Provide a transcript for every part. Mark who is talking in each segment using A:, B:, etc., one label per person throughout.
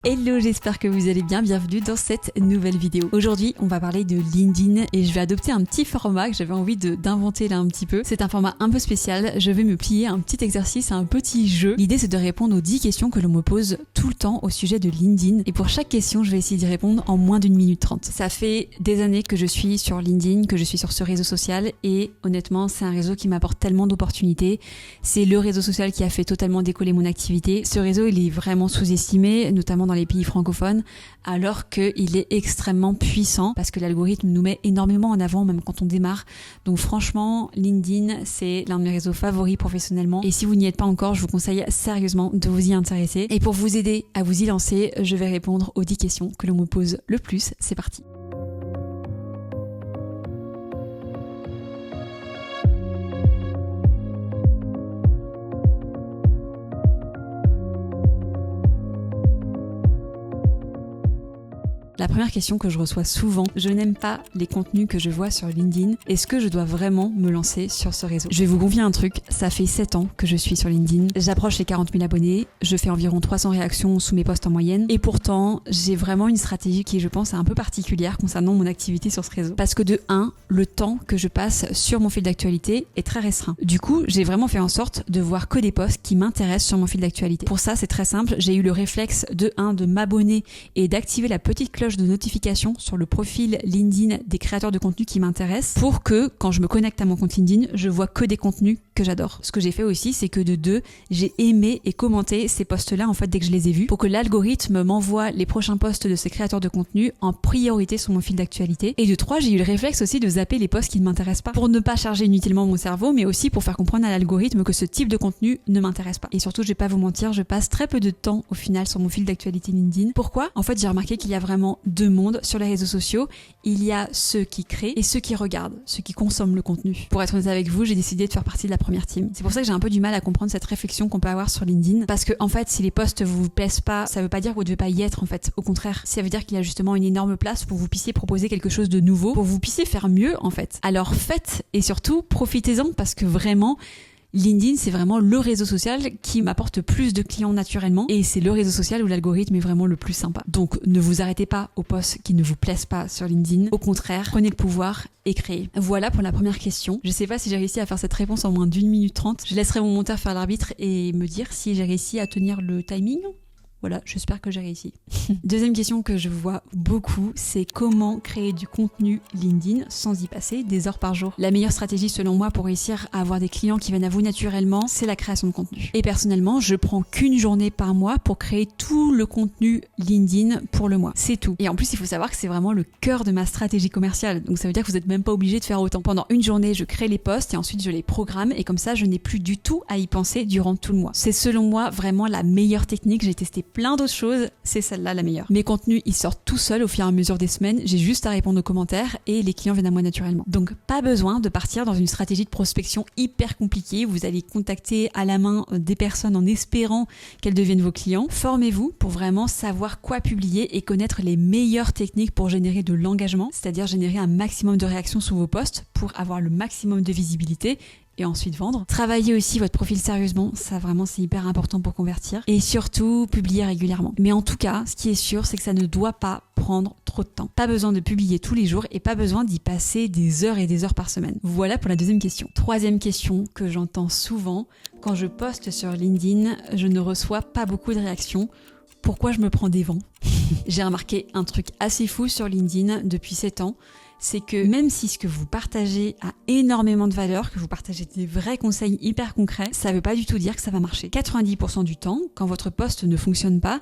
A: Hello, j'espère que vous allez bien, bienvenue dans cette nouvelle vidéo. Aujourd'hui, on va parler de LinkedIn et je vais adopter un petit format que j'avais envie d'inventer là un petit peu. C'est un format un peu spécial, je vais me plier à un petit exercice, à un petit jeu. L'idée c'est de répondre aux 10 questions que l'on me pose tout le temps au sujet de LinkedIn et pour chaque question, je vais essayer d'y répondre en moins d'1 minute 30. Ça fait des années que je suis sur LinkedIn, que je suis sur ce réseau social et honnêtement, c'est un réseau qui m'apporte tellement d'opportunités. C'est le réseau social qui a fait totalement décoller mon activité. Ce réseau, il est vraiment sous-estimé, notamment dans les pays francophones, alors qu'il est extrêmement puissant parce que l'algorithme nous met énormément en avant même quand on démarre. Donc franchement, LinkedIn, c'est l'un de mes réseaux favoris professionnellement et si vous n'y êtes pas encore, je vous conseille sérieusement de vous y intéresser. Et pour vous aider à vous y lancer, je vais répondre aux 10 questions que l'on me pose le plus. C'est parti. La première question que je reçois souvent, je n'aime pas les contenus que je vois sur LinkedIn. Est-ce que je dois vraiment me lancer sur ce réseau ? Je vais vous confier un truc, ça fait 7 ans que je suis sur LinkedIn. J'approche les 40 000 abonnés, je fais environ 300 réactions sous mes posts en moyenne. Et pourtant, j'ai vraiment une stratégie qui, je pense, est un peu particulière concernant mon activité sur ce réseau. Parce que de 1, le temps que je passe sur mon fil d'actualité est très restreint. Du coup, j'ai vraiment fait en sorte de voir que des posts qui m'intéressent sur mon fil d'actualité. Pour ça, c'est très simple, j'ai eu le réflexe de 1, de m'abonner et d'activer la petite cloche de notification sur le profil LinkedIn des créateurs de contenu qui m'intéressent pour que quand je me connecte à mon compte LinkedIn, je vois que des contenus que j'adore. Ce que j'ai fait aussi, c'est que de 2, j'ai aimé et commenté ces posts-là en fait dès que je les ai vus pour que l'algorithme m'envoie les prochains posts de ces créateurs de contenu en priorité sur mon fil d'actualité. Et de 3, j'ai eu le réflexe aussi de zapper les posts qui ne m'intéressent pas pour ne pas charger inutilement mon cerveau, mais aussi pour faire comprendre à l'algorithme que ce type de contenu ne m'intéresse pas. Et surtout, je vais pas vous mentir, je passe très peu de temps au final sur mon fil d'actualité LinkedIn. Pourquoi ? En fait, j'ai remarqué qu'il y a vraiment 2 mondes sur les réseaux sociaux. Il y a ceux qui créent et ceux qui regardent, ceux qui consomment le contenu. Pour être honnête avec vous, j'ai décidé de faire partie de la première team. C'est pour ça que j'ai un peu du mal à comprendre cette réflexion qu'on peut avoir sur LinkedIn. Parce que, en fait, si les posts vous plaisent pas, ça veut pas dire que vous devez pas y être, en fait. Au contraire, ça veut dire qu'il y a justement une énorme place pour que vous puissiez proposer quelque chose de nouveau, pour que vous puissiez faire mieux, en fait. Alors faites et surtout, profitez-en parce que vraiment, LinkedIn, c'est vraiment le réseau social qui m'apporte plus de clients naturellement et c'est le réseau social où l'algorithme est vraiment le plus sympa. Donc ne vous arrêtez pas aux posts qui ne vous plaisent pas sur LinkedIn. Au contraire, prenez le pouvoir et créez. Voilà pour la première question. Je sais pas si j'ai réussi à faire cette réponse en moins d'1 minute 30. Je laisserai mon monteur faire l'arbitre et me dire si j'ai réussi à tenir le timing. Voilà, j'espère que j'ai réussi. Deuxième question que je vois beaucoup, c'est comment créer du contenu LinkedIn sans y passer des heures par jour. La meilleure stratégie selon moi pour réussir à avoir des clients qui viennent à vous naturellement, c'est la création de contenu. Et personnellement, je prends qu'une journée par mois pour créer tout le contenu LinkedIn pour le mois. C'est tout. Et en plus, il faut savoir que c'est vraiment le cœur de ma stratégie commerciale. Donc ça veut dire que vous n'êtes même pas obligé de faire autant. Pendant une journée, je crée les posts et ensuite je les programme et comme ça, je n'ai plus du tout à y penser durant tout le mois. C'est selon moi vraiment la meilleure technique. J'ai testé plein d'autres choses, c'est celle-là la meilleure. Mes contenus, ils sortent tout seuls au fur et à mesure des semaines, j'ai juste à répondre aux commentaires et les clients viennent à moi naturellement. Donc pas besoin de partir dans une stratégie de prospection hyper compliquée, vous allez contacter à la main des personnes en espérant qu'elles deviennent vos clients. Formez-vous pour vraiment savoir quoi publier et connaître les meilleures techniques pour générer de l'engagement, c'est-à-dire générer un maximum de réactions sur vos posts pour avoir le maximum de visibilité et ensuite vendre. Travaillez aussi votre profil sérieusement, ça vraiment c'est hyper important pour convertir. Et surtout, publiez régulièrement. Mais en tout cas, ce qui est sûr, c'est que ça ne doit pas prendre trop de temps. Pas besoin de publier tous les jours et pas besoin d'y passer des heures et des heures par semaine. Voilà pour la deuxième question. Troisième question que j'entends souvent, quand je poste sur LinkedIn, je ne reçois pas beaucoup de réactions. Pourquoi je me prends des vents ? J'ai remarqué un truc assez fou sur LinkedIn depuis 7 ans. C'est que même si ce que vous partagez a énormément de valeur, que vous partagez des vrais conseils hyper concrets, ça veut pas du tout dire que ça va marcher. 90% du temps, quand votre post ne fonctionne pas,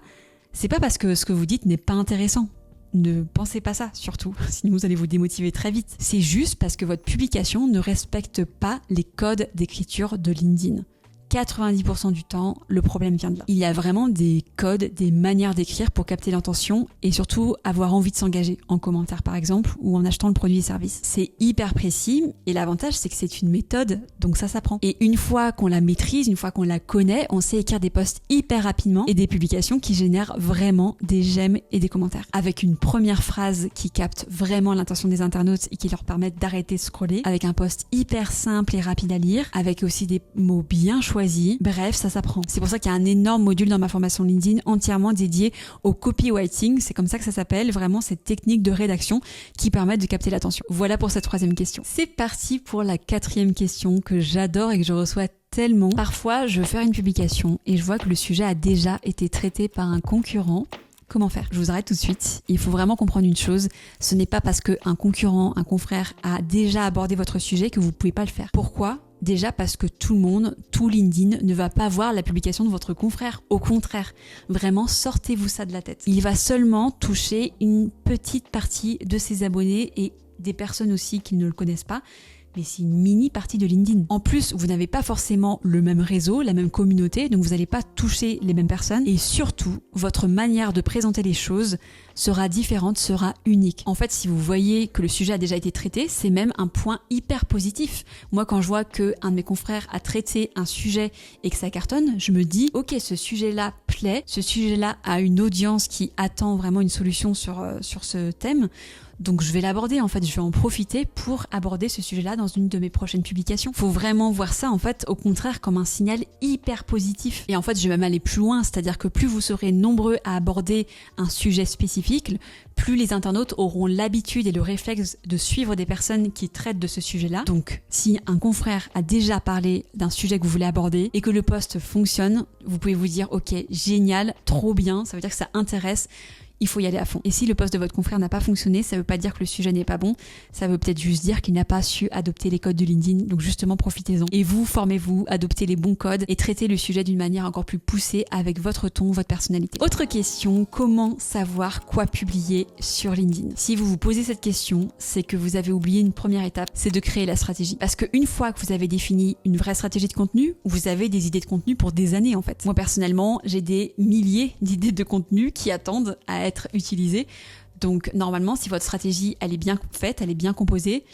A: c'est pas parce que ce que vous dites n'est pas intéressant. Ne pensez pas ça, surtout, sinon vous allez vous démotiver très vite. C'est juste parce que votre publication ne respecte pas les codes d'écriture de LinkedIn. 90% du temps, le problème vient de là. Il y a vraiment des codes, des manières d'écrire pour capter l'intention et surtout avoir envie de s'engager en commentaire par exemple ou en achetant le produit et service. C'est hyper précis et l'avantage c'est que c'est une méthode, donc ça s'apprend. Et une fois qu'on la maîtrise, une fois qu'on la connaît, on sait écrire des posts hyper rapidement et des publications qui génèrent vraiment des j'aime et des commentaires. Avec une première phrase qui capte vraiment l'intention des internautes et qui leur permettent d'arrêter de scroller, avec un post hyper simple et rapide à lire, avec aussi des mots bien choisis choisi. Bref, ça s'apprend. C'est pour ça qu'il y a un énorme module dans ma formation LinkedIn entièrement dédié au copywriting. C'est comme ça que ça s'appelle, vraiment cette technique de rédaction qui permet de capter l'attention. Voilà pour cette 3e question. C'est parti pour la 4e question que j'adore et que je reçois tellement. Parfois, je veux faire une publication et je vois que le sujet a déjà été traité par un concurrent. Comment faire ? Je vous arrête tout de suite. Il faut vraiment comprendre une chose. Ce n'est pas parce qu'un concurrent, un confrère a déjà abordé votre sujet que vous ne pouvez pas le faire. Pourquoi ? Déjà parce que tout le monde, tout LinkedIn ne va pas voir la publication de votre confrère. Au contraire, vraiment sortez-vous ça de la tête. Il va seulement toucher une petite partie de ses abonnés et des personnes aussi qui ne le connaissent pas. Mais c'est une mini partie de LinkedIn. En plus, vous n'avez pas forcément le même réseau, la même communauté, donc vous n'allez pas toucher les mêmes personnes. Et surtout, votre manière de présenter les choses sera différente, sera unique. En fait, si vous voyez que le sujet a déjà été traité, c'est même un point hyper positif. Moi, quand je vois qu'un de mes confrères a traité un sujet et que ça cartonne, je me dis, ok, ce sujet-là plaît, ce sujet-là a une audience qui attend vraiment une solution sur ce thème. Donc je vais l'aborder, en fait, je vais en profiter pour aborder ce sujet-là dans une de mes prochaines publications. Faut vraiment voir ça, en fait, au contraire, comme un signal hyper positif. Et en fait, je vais même aller plus loin, c'est-à-dire que plus vous serez nombreux à aborder un sujet spécifique, plus les internautes auront l'habitude et le réflexe de suivre des personnes qui traitent de ce sujet-là. Donc, si un confrère a déjà parlé d'un sujet que vous voulez aborder et que le post fonctionne, vous pouvez vous dire, ok, génial, trop bien, ça veut dire que ça intéresse. Il faut y aller à fond. Et si le post de votre confrère n'a pas fonctionné, ça veut pas dire que le sujet n'est pas bon, ça veut peut-être juste dire qu'il n'a pas su adopter les codes de LinkedIn, donc justement profitez-en. Et vous, formez-vous, adoptez les bons codes et traitez le sujet d'une manière encore plus poussée avec votre ton, votre personnalité. Autre question, comment savoir quoi publier sur LinkedIn ? Si vous vous posez cette question, c'est que vous avez oublié une première étape, c'est de créer la stratégie. Parce qu'une fois que vous avez défini une vraie stratégie de contenu, vous avez des idées de contenu pour des années en fait. Moi personnellement, j'ai des milliers d'idées de contenu qui attendent à être utilisées. Donc normalement, si votre stratégie elle est bien faite, elle est bien composée,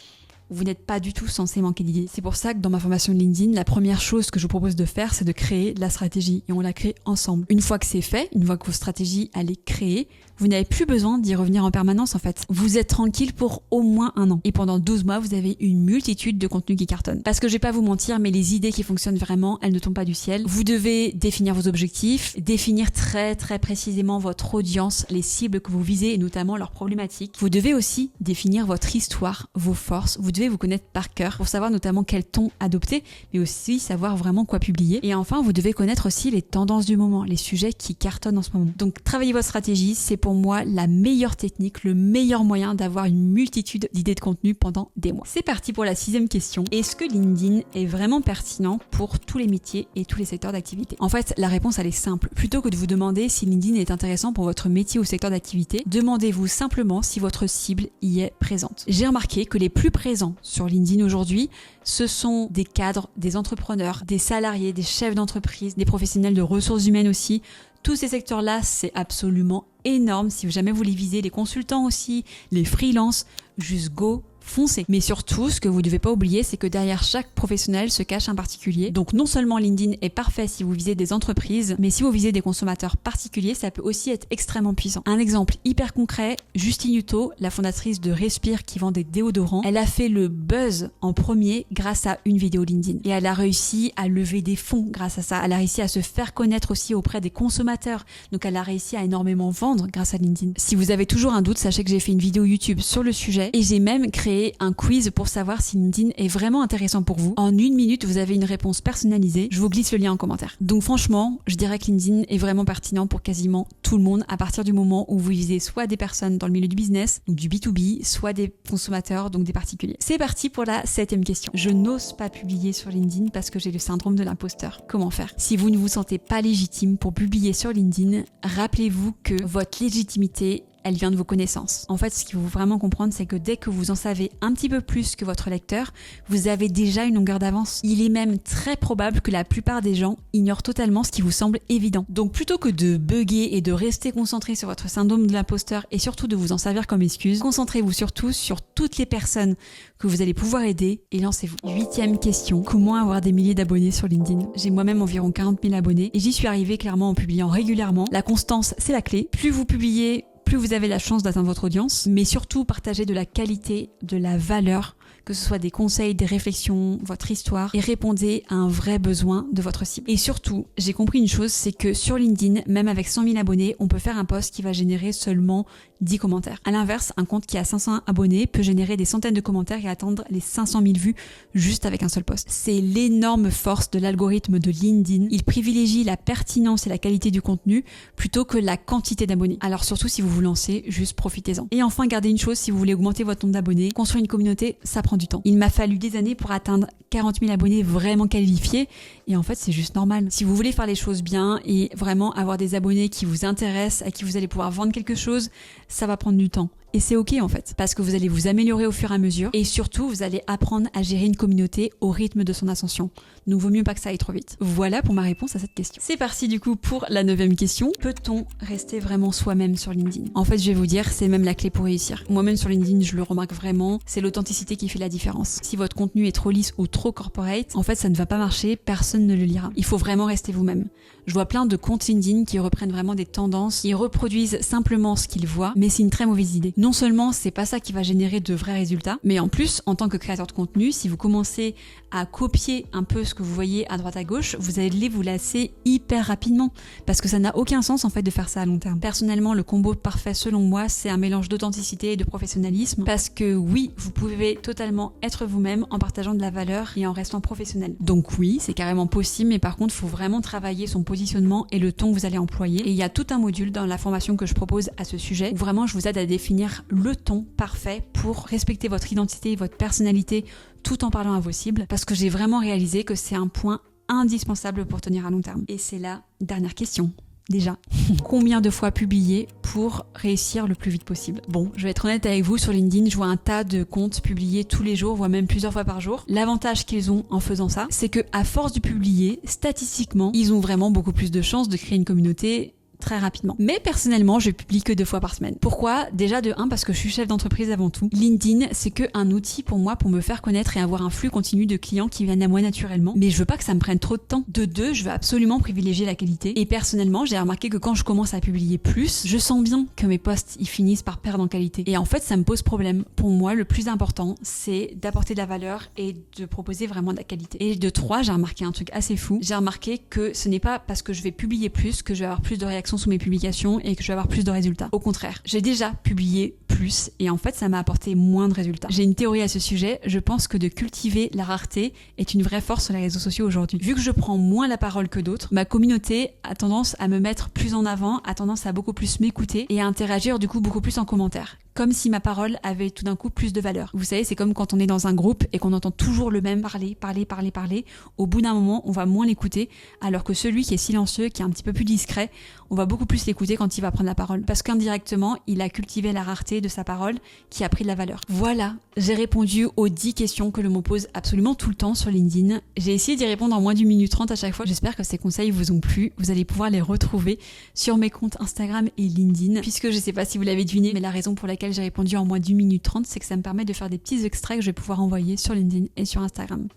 A: vous n'êtes pas du tout censé manquer d'idées. C'est pour ça que dans ma formation de LinkedIn, la première chose que je vous propose de faire, c'est de créer la stratégie et on la crée ensemble. Une fois que c'est fait, une fois que votre stratégie elle est créée, vous n'avez plus besoin d'y revenir en permanence en fait. Vous êtes tranquille pour au moins 1 an. Et pendant 12 mois, vous avez une multitude de contenus qui cartonnent. Parce que je vais pas vous mentir, mais les idées qui fonctionnent vraiment, elles ne tombent pas du ciel. Vous devez définir vos objectifs, définir très très précisément votre audience, les cibles que vous visez et notamment leurs problématiques. Vous devez aussi définir votre histoire, vos forces. Vous devez vous connaître par cœur pour savoir notamment quel ton adopter, mais aussi savoir vraiment quoi publier. Et enfin, vous devez connaître aussi les tendances du moment, les sujets qui cartonnent en ce moment. Donc travaillez votre stratégie, c'est pour moi la meilleure technique, le meilleur moyen d'avoir une multitude d'idées de contenu pendant des mois. C'est parti pour la 6e question. Est-ce que LinkedIn est vraiment pertinent pour tous les métiers et tous les secteurs d'activité ? En fait, la réponse elle est simple. Plutôt que de vous demander si LinkedIn est intéressant pour votre métier ou secteur d'activité, demandez-vous simplement si votre cible y est présente. J'ai remarqué que les plus présents sur LinkedIn aujourd'hui, ce sont des cadres, des entrepreneurs, des salariés, des chefs d'entreprise, des professionnels de ressources humaines aussi. Tous ces secteurs-là, c'est absolument énorme. Si jamais vous les visez, les consultants aussi, les freelances, juste go, foncez. Mais surtout, ce que vous ne devez pas oublier, c'est que derrière chaque professionnel se cache un particulier. Donc non seulement LinkedIn est parfait si vous visez des entreprises, mais si vous visez des consommateurs particuliers, ça peut aussi être extrêmement puissant. Un exemple hyper concret, Justine Hutto, la fondatrice de Respire qui vend des déodorants, elle a fait le buzz en premier grâce à une vidéo LinkedIn. Et elle a réussi à lever des fonds grâce à ça. Elle a réussi à se faire connaître aussi auprès des consommateurs. Donc elle a réussi à énormément vendre grâce à LinkedIn. Si vous avez toujours un doute, sachez que j'ai fait une vidéo YouTube sur le sujet et j'ai même créé un quiz pour savoir si LinkedIn est vraiment intéressant pour vous. En 1 minute, vous avez une réponse personnalisée. Je vous glisse le lien en commentaire. Donc franchement, je dirais que LinkedIn est vraiment pertinent pour quasiment tout le monde à partir du moment où vous visez soit des personnes dans le milieu du business, donc du B2B, soit des consommateurs, donc des particuliers. C'est parti pour la 7e question. Je n'ose pas publier sur LinkedIn parce que j'ai le syndrome de l'imposteur. Comment faire ? Si vous ne vous sentez pas légitime pour publier sur LinkedIn, rappelez-vous que votre légitimité elle vient de vos connaissances. En fait, ce qu'il faut vraiment comprendre, c'est que dès que vous en savez un petit peu plus que votre lecteur, vous avez déjà une longueur d'avance. Il est même très probable que la plupart des gens ignorent totalement ce qui vous semble évident. Donc plutôt que de bugger et de rester concentré sur votre syndrome de l'imposteur et surtout de vous en servir comme excuse, concentrez-vous surtout sur toutes les personnes que vous allez pouvoir aider et lancez-vous. 8e question, comment avoir des milliers d'abonnés sur LinkedIn ? J'ai moi-même environ 40 000 abonnés et j'y suis arrivée clairement en publiant régulièrement. La constance, c'est la clé. Plus vous publiez, plus vous avez la chance d'atteindre votre audience, mais surtout partager de la qualité, de la valeur, que ce soit des conseils, des réflexions, votre histoire, et répondez à un vrai besoin de votre cible. Et surtout, j'ai compris une chose, c'est que sur LinkedIn, même avec 100 000 abonnés, on peut faire un post qui va générer seulement 10 commentaires. À l'inverse, un compte qui a 500 abonnés peut générer des centaines de commentaires et atteindre les 500 000 vues juste avec un seul post. C'est l'énorme force de l'algorithme de LinkedIn. Il privilégie la pertinence et la qualité du contenu plutôt que la quantité d'abonnés. Alors surtout si vous vous lancez, juste profitez-en. Et enfin, gardez une chose, si vous voulez augmenter votre nombre d'abonnés, construire une communauté, ça prend du temps. Il m'a fallu des années pour atteindre 40 000 abonnés vraiment qualifiés et en fait c'est juste normal. Si vous voulez faire les choses bien et vraiment avoir des abonnés qui vous intéressent, à qui vous allez pouvoir vendre quelque chose, ça va prendre du temps. Et c'est ok en fait, parce que vous allez vous améliorer au fur et à mesure et surtout vous allez apprendre à gérer une communauté au rythme de son ascension. Donc vaut mieux pas que ça aille trop vite. Voilà pour ma réponse à cette question. C'est parti du coup pour la 9e question. Peut-on rester vraiment soi-même sur LinkedIn ? En fait je vais vous dire, c'est même la clé pour réussir. Moi-même sur LinkedIn je le remarque vraiment, c'est l'authenticité qui fait la différence. Si votre contenu est trop lisse ou trop corporate, en fait ça ne va pas marcher, personne ne le lira. Il faut vraiment rester vous-même. Je vois plein de comptes LinkedIn qui reprennent vraiment des tendances, ils reproduisent simplement ce qu'ils voient, mais c'est une très mauvaise idée. Non seulement c'est pas ça qui va générer de vrais résultats, mais en plus, en tant que créateur de contenu, si vous commencez à copier un peu ce que vous voyez à droite à gauche, vous allez vous lasser hyper rapidement, parce que ça n'a aucun sens en fait de faire ça à long terme. Personnellement, le combo parfait selon moi, c'est un mélange d'authenticité et de professionnalisme, parce que oui, vous pouvez totalement être vous-même en partageant de la valeur et en restant professionnel. Donc oui, c'est carrément possible, mais par contre, il faut vraiment travailler son positionnement et le ton que vous allez employer. Et il y a tout un module dans la formation que je propose à ce sujet, où vraiment je vous aide à définir le ton parfait pour respecter votre identité et votre personnalité tout en parlant à vos cibles, parce que j'ai vraiment réalisé que c'est un point indispensable pour tenir à long terme. Et c'est la dernière question. Déjà, combien de fois publier pour réussir le plus vite possible ? Bon, je vais être honnête avec vous, sur LinkedIn, je vois un tas de comptes publiés tous les jours, voire même plusieurs fois par jour. L'avantage qu'ils ont en faisant ça, c'est que à force de publier, statistiquement, ils ont vraiment beaucoup plus de chances de créer une communauté très rapidement. Mais personnellement, je publie que 2 fois par semaine. Pourquoi ? Déjà de 1, parce que je suis chef d'entreprise avant tout. LinkedIn, c'est que un outil pour moi pour me faire connaître et avoir un flux continu de clients qui viennent à moi naturellement. Mais je veux pas que ça me prenne trop de temps. De 2, je veux absolument privilégier la qualité. Et personnellement, j'ai remarqué que quand je commence à publier plus, je sens bien que mes posts, ils finissent par perdre en qualité. Et en fait, ça me pose problème. Pour moi, le plus important, c'est d'apporter de la valeur et de proposer vraiment de la qualité. Et de 3, j'ai remarqué un truc assez fou. J'ai remarqué que ce n'est pas parce que je vais publier plus que je vais avoir plus de réactions sous mes publications et que je vais avoir plus de résultats. Au contraire, j'ai déjà publié plus et en fait ça m'a apporté moins de résultats. J'ai une théorie à ce sujet, je pense que de cultiver la rareté est une vraie force sur les réseaux sociaux aujourd'hui. Vu que je prends moins la parole que d'autres, ma communauté a tendance à me mettre plus en avant, a tendance à beaucoup plus m'écouter et à interagir du coup beaucoup plus en commentaire. Comme si ma parole avait tout d'un coup plus de valeur. Vous savez, c'est comme quand on est dans un groupe et qu'on entend toujours le même parler. Au bout d'un moment, on va moins l'écouter, alors que celui qui est silencieux, qui est un petit peu plus discret, on va beaucoup plus l'écouter quand il va prendre la parole. Parce qu'indirectement, il a cultivé la rareté de sa parole qui a pris de la valeur. Voilà, j'ai répondu aux 10 questions que l'on me pose absolument tout le temps sur LinkedIn. J'ai essayé d'y répondre en moins d'1 minute 30 à chaque fois. J'espère que ces conseils vous ont plu. Vous allez pouvoir les retrouver sur mes comptes Instagram et LinkedIn. Puisque je sais pas si vous l'avez deviné, mais la raison pour laquelle j'ai répondu en moins d'1 minute 30, c'est que ça me permet de faire des petits extraits que je vais pouvoir envoyer sur LinkedIn et sur Instagram.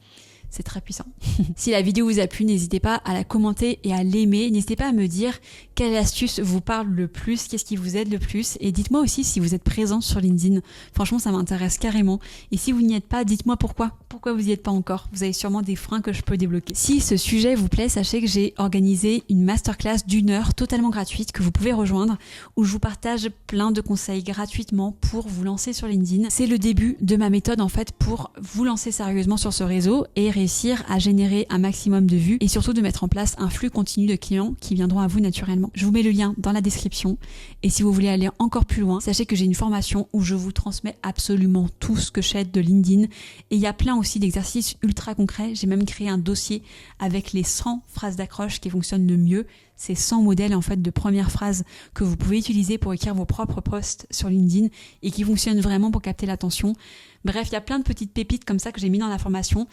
A: C'est très puissant. Si la vidéo vous a plu, n'hésitez pas à la commenter et à l'aimer. N'hésitez pas à me dire quelle astuce vous parle le plus, qu'est-ce qui vous aide le plus. Et dites-moi aussi si vous êtes présent sur LinkedIn. Franchement, ça m'intéresse carrément. Et si vous n'y êtes pas, dites-moi pourquoi. Pourquoi vous n'y êtes pas encore ? Vous avez sûrement des freins que je peux débloquer. Si ce sujet vous plaît, sachez que j'ai organisé une masterclass d'1 heure totalement gratuite que vous pouvez rejoindre, où je vous partage plein de conseils gratuitement pour vous lancer sur LinkedIn. C'est le début de ma méthode en fait pour vous lancer sérieusement sur ce réseau et réussir à générer un maximum de vues et surtout de mettre en place un flux continu de clients qui viendront à vous naturellement. Je vous mets le lien dans la description et si vous voulez aller encore plus loin, sachez que j'ai une formation où je vous transmets absolument tout ce que je sais de LinkedIn et il y a plein aussi d'exercices ultra concrets. J'ai même créé un dossier avec les 100 phrases d'accroche qui fonctionnent le mieux. C'est 100 modèles en fait de premières phrases que vous pouvez utiliser pour écrire vos propres posts sur LinkedIn et qui fonctionnent vraiment pour capter l'attention. Bref, il y a plein de petites pépites comme ça que j'ai mis dans la formation.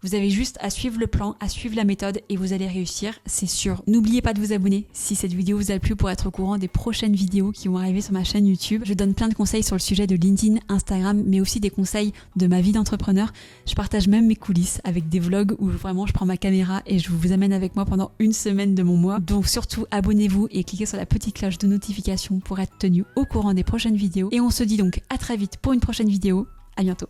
A: Vous avez juste à suivre le plan, à suivre la méthode et vous allez réussir, c'est sûr. N'oubliez pas de vous abonner si cette vidéo vous a plu pour être au courant des prochaines vidéos qui vont arriver sur ma chaîne YouTube. Je donne plein de conseils sur le sujet de LinkedIn, Instagram, mais aussi des conseils de ma vie d'entrepreneur. Je partage même mes coulisses avec des vlogs où vraiment je prends ma caméra et je vous amène avec moi pendant une semaine de mon mois. Donc surtout abonnez-vous et cliquez sur la petite cloche de notification pour être tenu au courant des prochaines vidéos. Et on se dit donc à très vite pour une prochaine vidéo. À bientôt.